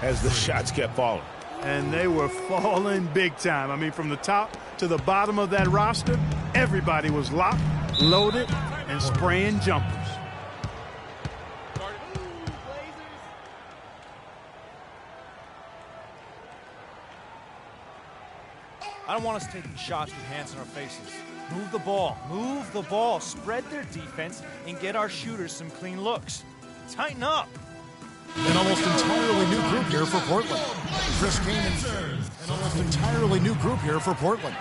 as the shots kept falling. And they were falling big time. I mean, from the top to the bottom of that roster, everybody was locked, loaded, and spraying jumpers. I don't want us taking shots with hands in our faces. Move the ball, spread their defense, and get our shooters some clean looks. Tighten up. An almost entirely new group here for Portland. Chris Kaman, an almost entirely new group here for Portland.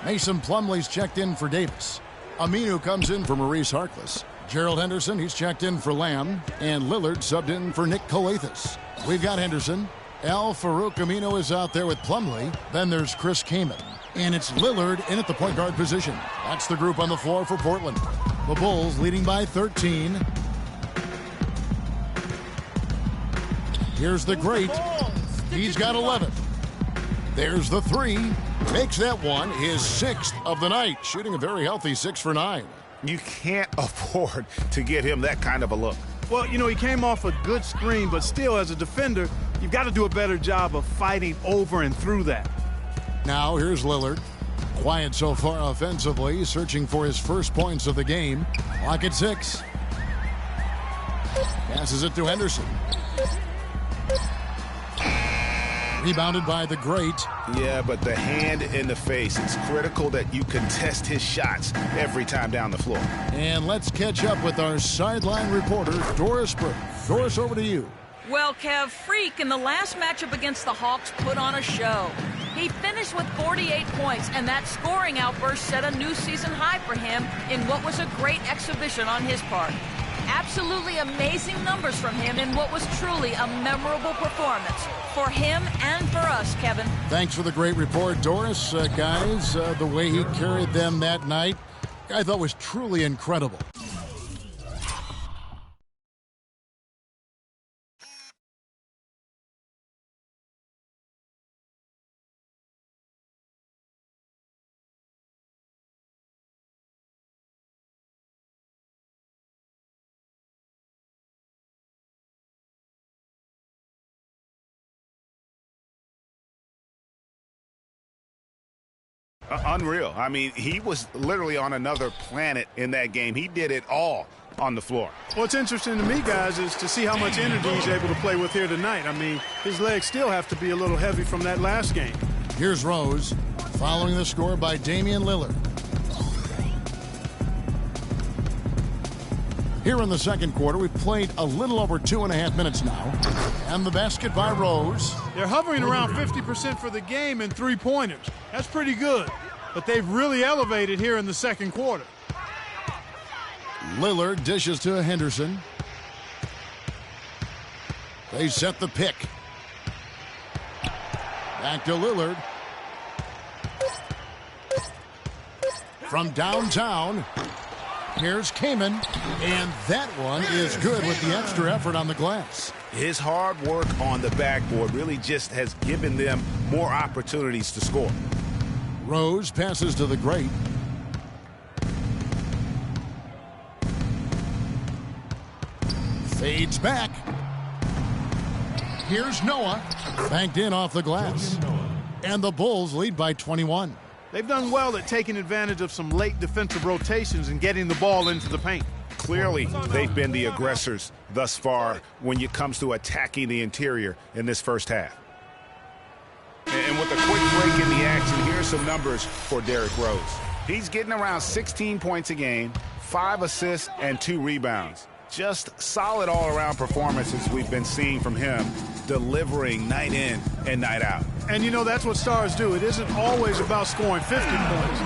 Mason Plumlee's checked in for Davis. Aminu comes in for Maurice Harkless. Gerald Henderson, he's checked in for Lamb. And Lillard subbed in for Nick Colathis. We've got Henderson. Al-Farouq Aminu is out there with Plumlee. Then there's Chris Kaman. And it's Lillard in at the point guard position. That's the group on the floor for Portland. The Bulls leading by 13. Here's the great. He's got 11. There's the three. Makes that one his 6th of the night. Shooting a very healthy 6 for 9. You can't afford to get him that kind of a look. Well, you know, he came off a good screen, but still, as a defender, you've got to do a better job of fighting over and through that. Now, here's Lillard. Quiet so far offensively, searching for his first points of the game. Clock at 6. Passes it to Henderson. Rebounded by the great. Yeah, but the hand in the face. It's critical that you contest his shots every time down the floor. And let's catch up with our sideline reporter, Doris Burke. Doris, over to you. Well, Kev, Freak in the last matchup against the Hawks put on a show. He finished with 48 points, and that scoring outburst set a new season high for him in what was a great exhibition on his part. Absolutely amazing numbers from him in what was truly a memorable performance for him and for us, Kevin. Thanks for the great report, Doris. Guys, the way he carried them that night, I thought was truly incredible. Unreal. I mean, he was literally on another planet in that game. He did it all on the floor. What's interesting to me, guys, is to see how much energy he's able to play with here tonight. I mean, his legs still have to be a little heavy from that last game. Here's Rose, following the score by Damian Lillard. Here in the second quarter, we've played a little over 2.5 minutes now. And the basket by Rose. They're hovering around 50% for the game in three-pointers. That's pretty good. But they've really elevated here in the second quarter. Lillard dishes to Henderson. They set the pick. Back to Lillard. From downtown, here's Kaman, and that one is good with the extra effort on the glass. His hard work on the backboard really just has given them more opportunities to score. Rose passes to the great. Fades back. Here's Noah. Banked in off the glass. And the Bulls lead by 21. They've done well at taking advantage of some late defensive rotations and getting the ball into the paint. Clearly, they've been the aggressors thus far when it comes to attacking the interior in this first half. And with a quick break in the action, here's some numbers for Derrick Rose. He's getting around 16 points a game, 5 assists, and 2 rebounds. Just solid all-around performances we've been seeing from him, delivering night in and night out. And, you know, that's what stars do. It isn't always about scoring 50 points.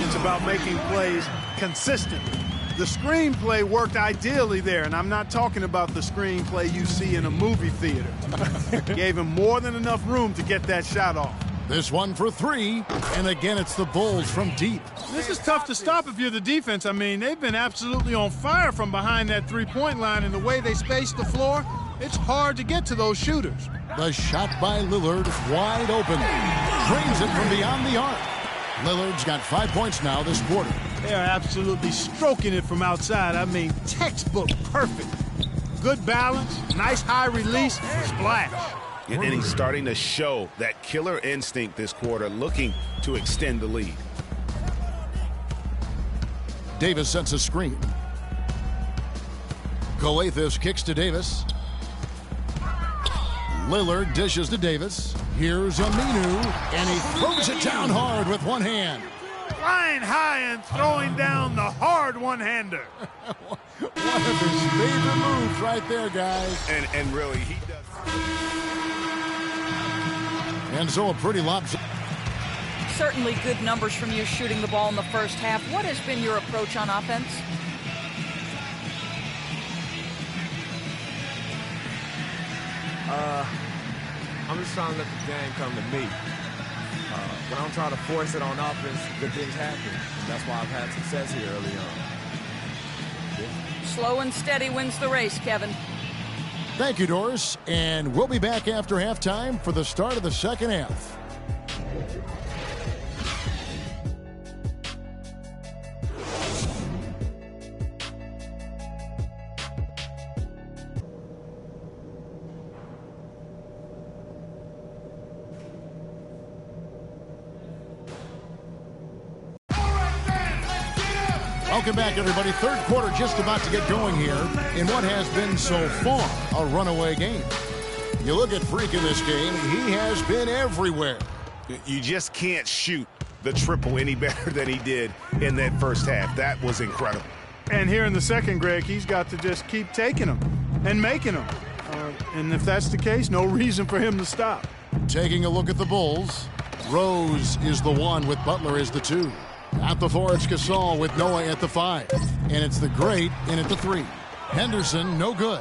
It's about making plays consistently. The screenplay worked ideally there, and I'm not talking about the screenplay you see in a movie theater. Gave him more than enough room to get that shot off. This one for 3, and again it's the Bulls from deep. This is tough to stop if you're the defense. I mean, they've been absolutely on fire from behind that three-point line, and the way they space the floor, it's hard to get to those shooters. The shot by Lillard, wide open. Drains it from beyond the arc. Lillard's got 5 points now this quarter. They're absolutely stroking it from outside. I mean, textbook perfect. Good balance, nice high release, splash. And he's starting to show that killer instinct this quarter, looking to extend the lead. Davis sets a screen. Coathis kicks to Davis. Lillard dishes to Davis. Here's Aminu, and he throws it down hard with one hand. Flying high and throwing down the hard one-hander. One of his favorite moves right there, guys. And really, he does. And so a pretty lopsided. Certainly good numbers from you shooting the ball in the first half. What has been your approach on offense? I'm just trying to let the game come to me. When I'm trying to force it on offense, good things happen. And that's why I've had success here early on. Yeah. Slow and steady wins the race, Kevin. Thank you, Doris. And we'll be back after halftime for the start of the second half. Welcome back, everybody. Third quarter just about to get going here in what has been so far a runaway game. You look at Freak in this game, he has been everywhere. You just can't shoot the triple any better than he did in that first half. That was incredible. And here in the second, Greg, he's got to just keep taking them and making them. And if that's the case, no reason for him to stop. Taking a look at the Bulls, Rose is the 1 with Butler as the 2. At the 4, it's Gasol with Noah at the 5. And it's the Great in at the 3. Henderson, no good.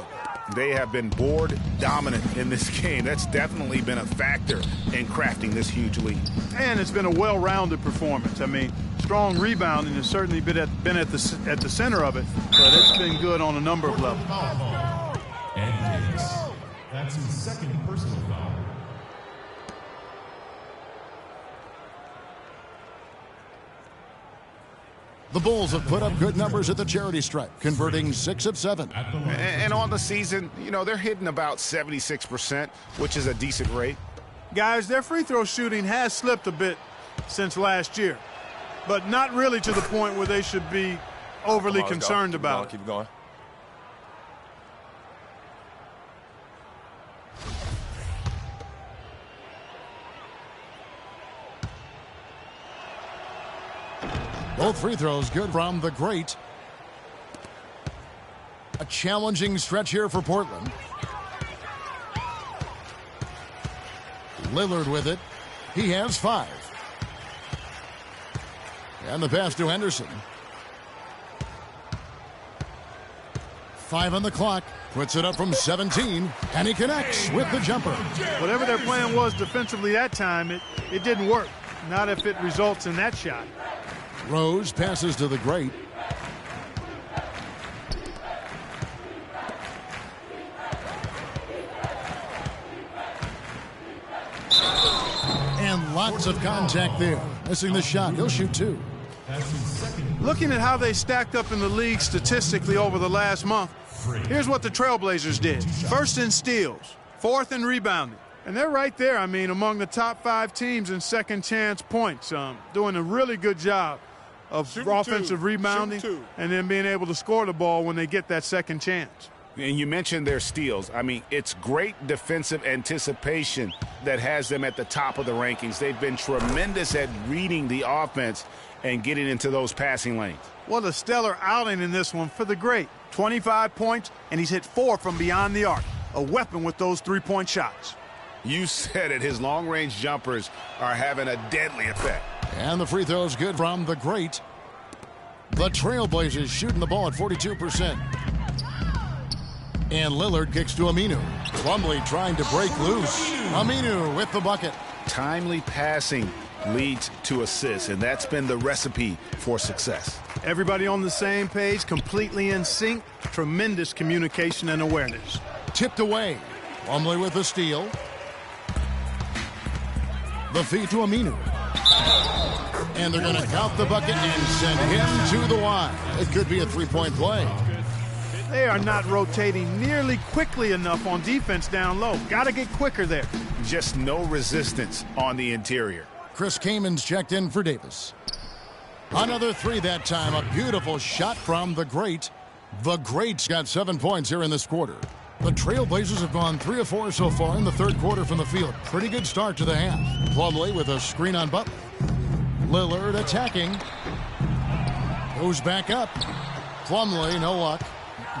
They have been board dominant in this game. That's definitely been a factor in crafting this huge lead. And it's been a well-rounded performance. I mean, strong rebounding has certainly been at the center of it, but it's been good on a number of levels. And Davis. That's his second personal foul. The Bulls have put up good numbers at the charity stripe, converting 6 of 7. And on the season, you know, they're hitting about 76%, which is a decent rate. Guys, their free throw shooting has slipped a bit since last year, but not really to the point where they should be overly concerned about it. Keep going. Both free throws good from the Great. A challenging stretch here for Portland. Lillard with it. He has 5. And the pass to Henderson. 5 on the clock. Puts it up from 17. And he connects with the jumper. Whatever their plan was defensively that time, it didn't work. Not if it results in that shot. Rose passes to the Great. And lots of contact there. Missing the shot. He'll shoot 2. Looking at how they stacked up in the league statistically over the last month, here's what the Trailblazers did. First in steals, 4th in rebounding. And they're right there, I mean, among the top 5 teams in second chance points. Doing a really good job of offensive rebounding and then being able to score the ball when they get that second chance. And you mentioned their steals. I mean, it's great defensive anticipation that has them at the top of the rankings. They've been tremendous at reading the offense and getting into those passing lanes. What a stellar outing in this one for the Great. 25 points, and he's hit 4 from beyond the arc. A weapon with those three-point shots. You said it. His long-range jumpers are having a deadly effect. And the free throw is good from the Great. The Trailblazers shooting the ball at 42%. And Lillard kicks to Aminu. Plumlee trying to break loose. Aminu with the bucket. Timely passing leads to assists, and that's been the recipe for success. Everybody on the same page, completely in sync. Tremendous communication and awareness. Tipped away. Plumlee with the steal. The feed to Aminu. And they're going to count the bucket and send him to the line. It could be a 3-point play. They are not rotating nearly quickly enough on defense down low. Got to get quicker there. Just no resistance on the interior. Chris Kamen's checked in for Davis. Another three that time. A beautiful shot from the Great. The Great's got 7 points here in this quarter. The Trailblazers have gone 3 of 4 so far in the third quarter from the field. Pretty good start to the half. Plumlee with a screen on Butler. Lillard attacking. Goes back up. Plumlee, no luck.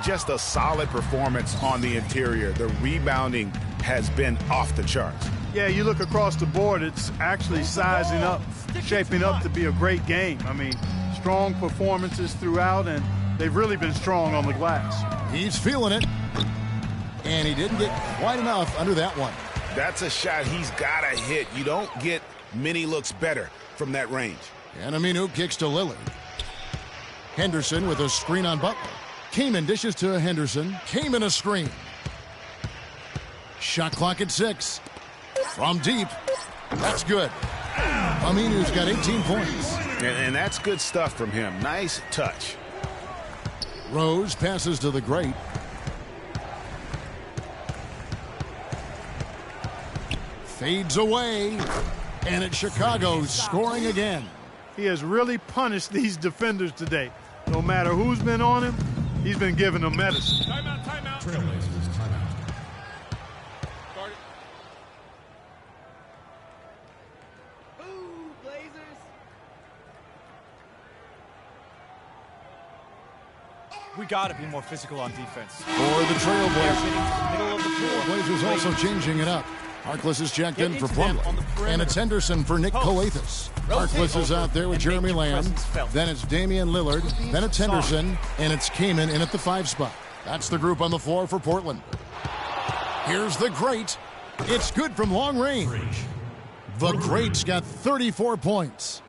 Just a solid performance on the interior. The rebounding has been off the charts. Yeah, you look across the board, it's actually sizing up, shaping up to be a great game. I mean, strong performances throughout, and they've really been strong on the glass. He's feeling it. And he didn't get quite enough under that one. That's a shot he's got to hit. You don't get many looks better from that range. And Aminu kicks to Lillard. Henderson with a screen on Butler. Kaman dishes to Henderson. Kaman a screen. Shot clock at 6. From deep. That's good. Aminu's got 18 points. And that's good stuff from him. Nice touch. Rose passes to the Great. Fades away. And it's Chicago scoring again. He has really punished these defenders today. No matter who's been on him, he's been giving them medicine. Timeout. Trailblazers timeout. We got to be more physical on defense. For the Trailblazers. Middle of the floor. Blazers also changing it up. Harkless is checked in for Get into them on the Plumlee. perimeter. And it's Henderson for Nick Coathis. Harkless is out there with and Jeremy make your Lamb. presence felt. Then it's Damian Lillard. Then it's Henderson. And it's Kaman in at the 5 spot. That's the group on the floor for Portland. Here's the Great. It's good from long range. The Great's got 34 points.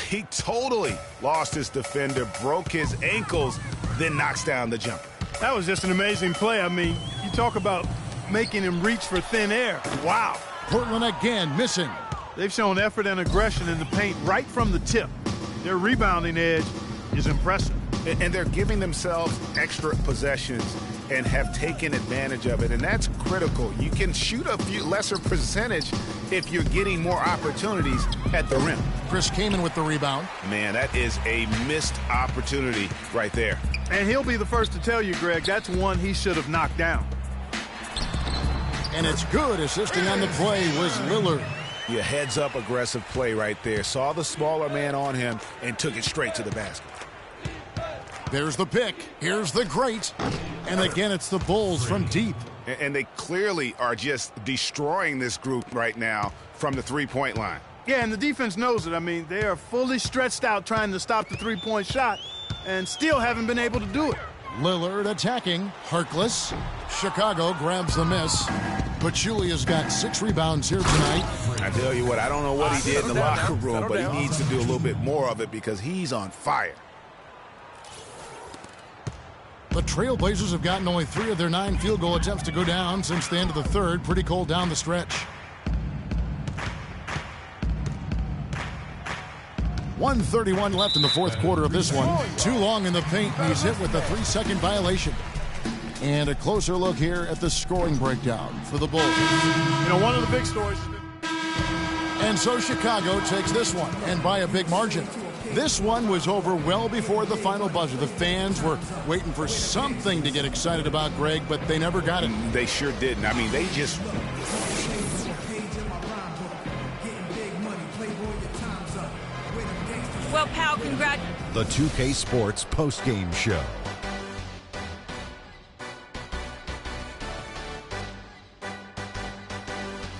He totally lost his defender, broke his ankles, then knocks down the jumper. That was just an amazing play. I mean, you talk about making him reach for thin air. Wow. Portland again missing. They've shown effort and aggression in the paint right from the tip. Their rebounding edge is impressive. And they're giving themselves extra possessions and have taken advantage of it, and that's critical. You can shoot a few lesser percentage if you're getting more opportunities at the rim. Chris Kaman with the rebound. Man, that is a missed opportunity right there. And he'll be the first to tell you, Greg, that's one he should have knocked down. And it's good. Assisting on the play was Lillard. Your heads-up aggressive play right there. Saw the smaller man on him and took it straight to the basket. There's the pick. Here's the Great. And again, it's the Bulls from deep. And they clearly are just destroying this group right now from the three-point line. Yeah, and the defense knows it. I mean, they are fully stretched out trying to stop the three-point shot and still haven't been able to do it. Lillard attacking. Harkless. Chicago grabs the miss. Pachulia's got 6 rebounds here tonight. I tell you what, I don't know what he did in the locker room, but he needs to do a little bit more of it because he's on fire. The Trailblazers have gotten only 3 of their 9 field goal attempts to go down since the end of the third. Pretty cold down the stretch. 1:31 left in the fourth quarter of this one. Too long in the paint, and he's hit with a 3-second violation. And a closer look here at the scoring breakdown for the Bulls. You know, one of the big stories. And so Chicago takes this one, and by a big margin. This one was over well before the final buzzer. The fans were waiting for something to get excited about, Greg, but they never got it. They sure didn't. I mean, they just... Well, pal, congrats. The 2K Sports postgame show.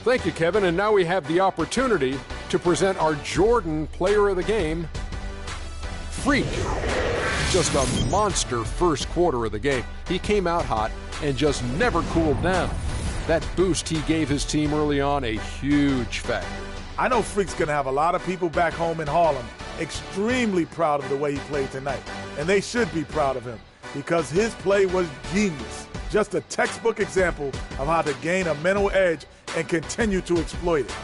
Thank you, Kevin. And now we have the opportunity to present our Jordan Player of the Game, Freak. Just a monster first quarter of the game. He came out hot and just never cooled down. That boost he gave his team early on, a huge factor. I know Freak's going to have a lot of people back home in Harlem extremely proud of the way he played tonight, and they should be proud of him. because his play was genius. Just a textbook example of how to gain a mental edge and continue to exploit it.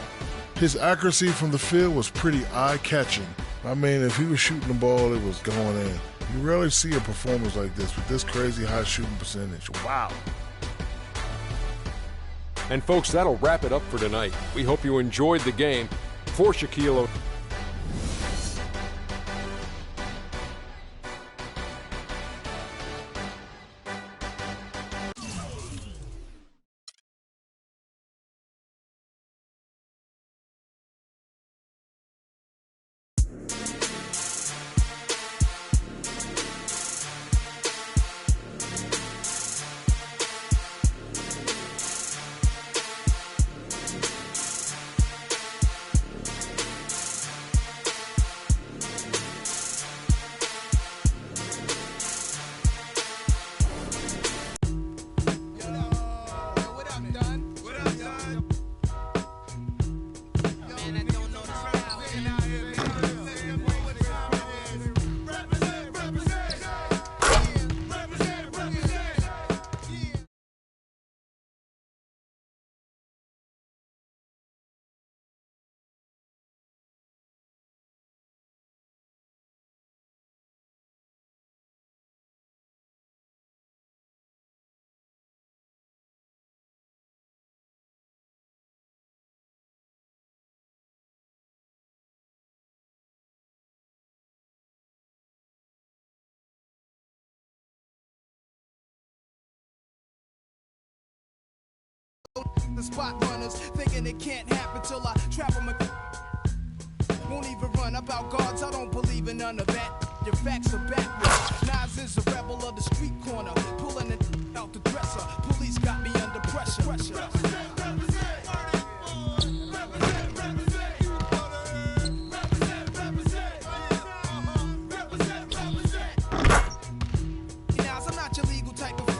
His accuracy from the field was pretty eye-catching. I mean, if he was shooting the ball, it was going in. You rarely see a performance like this with this crazy high shooting percentage. Wow. And folks, that'll wrap it up for tonight. We hope you enjoyed the game. For Shaquille the spot runners thinking it can't happen till I trap them. Won't even run about guards, I don't believe in none of that. Your facts are backwards. Nas is a rebel of the street corner, pulling it out the dresser. Police got me under pressure. Nas, I'm not your legal type of